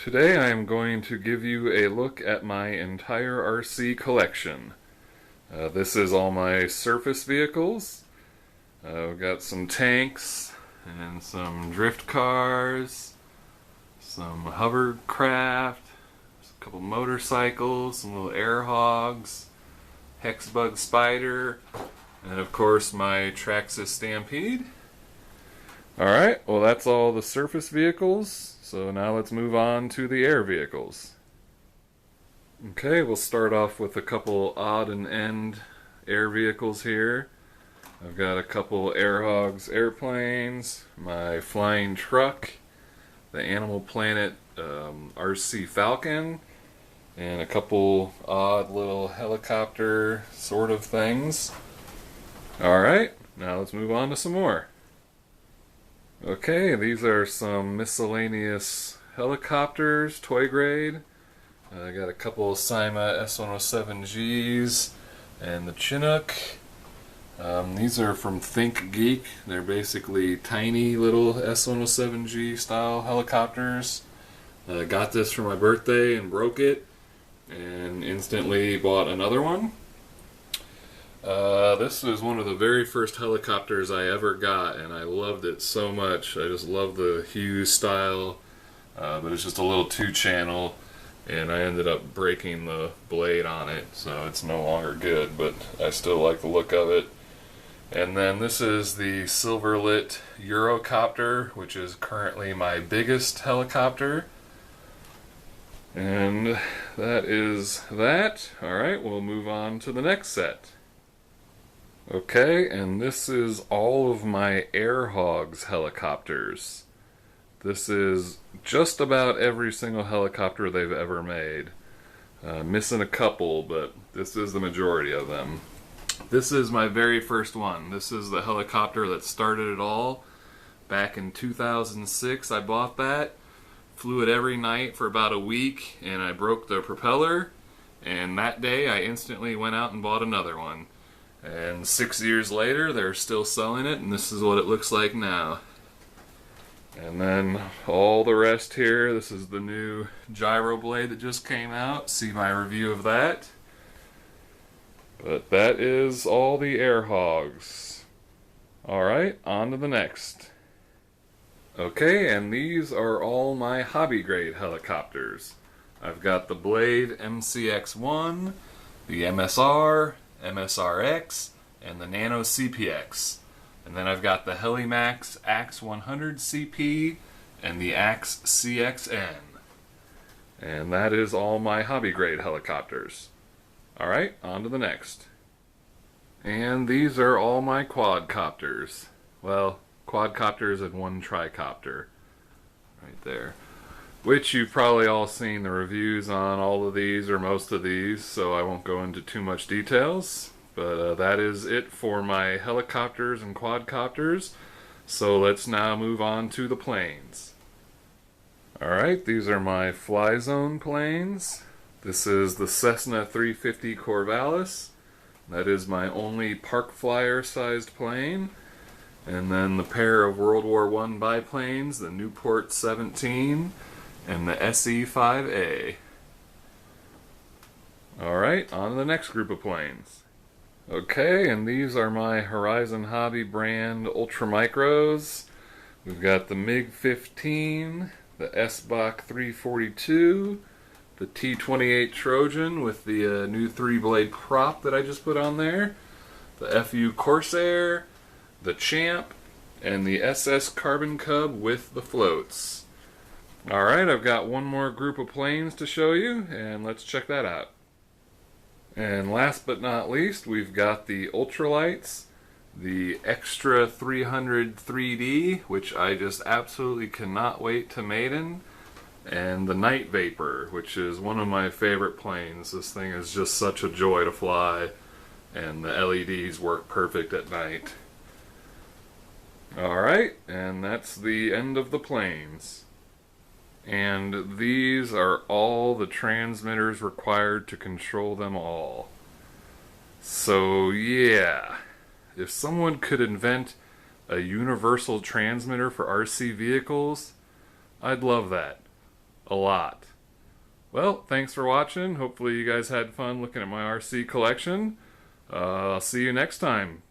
Today I am going to give you a look at my entire RC collection. This is all my surface vehicles. We've got some tanks and some drift cars, some hovercraft, a couple motorcycles, some little air hogs, Hexbug Spider, and of course my Traxxas Stampede. Alright, well that's all the surface vehicles, so now let's move on to the air vehicles. Okay, we'll start off with a couple odd and end air vehicles here. I've got a couple Airhogs airplanes, my flying truck, the Animal Planet RC Falcon, and a couple odd little helicopter sort of things. Alright, now let's move on to some more. Okay, these are some miscellaneous helicopters, toy grade. I got a couple of Syma S107Gs and the Chinook. These are from Think Geek. They're basically tiny little S107G style helicopters. Got this for my birthday and broke it and instantly bought another one. This was one of the very first helicopters I ever got, and I loved it so much. I just love the Hughes style, but it's just a little 2-channel, and I ended up breaking the blade on it, so it's no longer good, but I still like the look of it. And then this is the Silverlit Eurocopter, which is currently my biggest helicopter. And that is that. Alright, we'll move on to the next set. Okay, and this is all of my Airhogs helicopters. This is just about every single helicopter they've ever made. Missing a couple, but this is the majority of them. This is my very first one. This is the helicopter that started it all. Back in 2006 I bought that. Flew it every night for about a week, and I broke the propeller. And that day I instantly went out and bought another one. And 6 years later, they're still selling it, and this is what it looks like now. And then all the rest here, this is the new gyro blade that just came out. See my review of that. But that is all the Airhogs. Alright, on to the next. Okay, and these are all my hobby grade helicopters. I've got the Blade MCX-1, the MSR, MSRX, and the Nano CPX. And then I've got the Helimax Axe 100 CP and the Axe CXN. And that is all my hobby grade helicopters. Alright, on to the next. And these are all my quadcopters. Well, quadcopters and one tricopter. Right there. Which you've probably all seen the reviews on all of these, or most of these, so I won't go into too much details. But that is it for my helicopters and quadcopters. So let's now move on to the planes. Alright, these are my Fly Zone planes. This is the Cessna 350 Corvallis. That is my only park flyer sized plane. And then the pair of World War I biplanes, the Newport 17 and the SE-5A. Alright, on to the next group of planes. Okay, and these are my Horizon Hobby brand Ultramicros. We've got the MiG-15, the SBach 342, the T-28 Trojan with the new 3-blade prop that I just put on there, the FU Corsair, the Champ, and the SS Carbon Cub with the floats. Alright, I've got one more group of planes to show you, and let's check that out. And last but not least, we've got the Ultralights, the Extra 300 3D, which I just absolutely cannot wait to maiden, and the Night Vapor, which is one of my favorite planes. This thing is just such a joy to fly, and the LEDs work perfect at night. Alright, and that's the end of the planes. And these are all the transmitters required to control them all. So yeah, if someone could invent a universal transmitter for RC vehicles, I'd love that. a lot. Well, thanks for watching. Hopefully you guys had fun looking at my RC collection. I'll see you next time.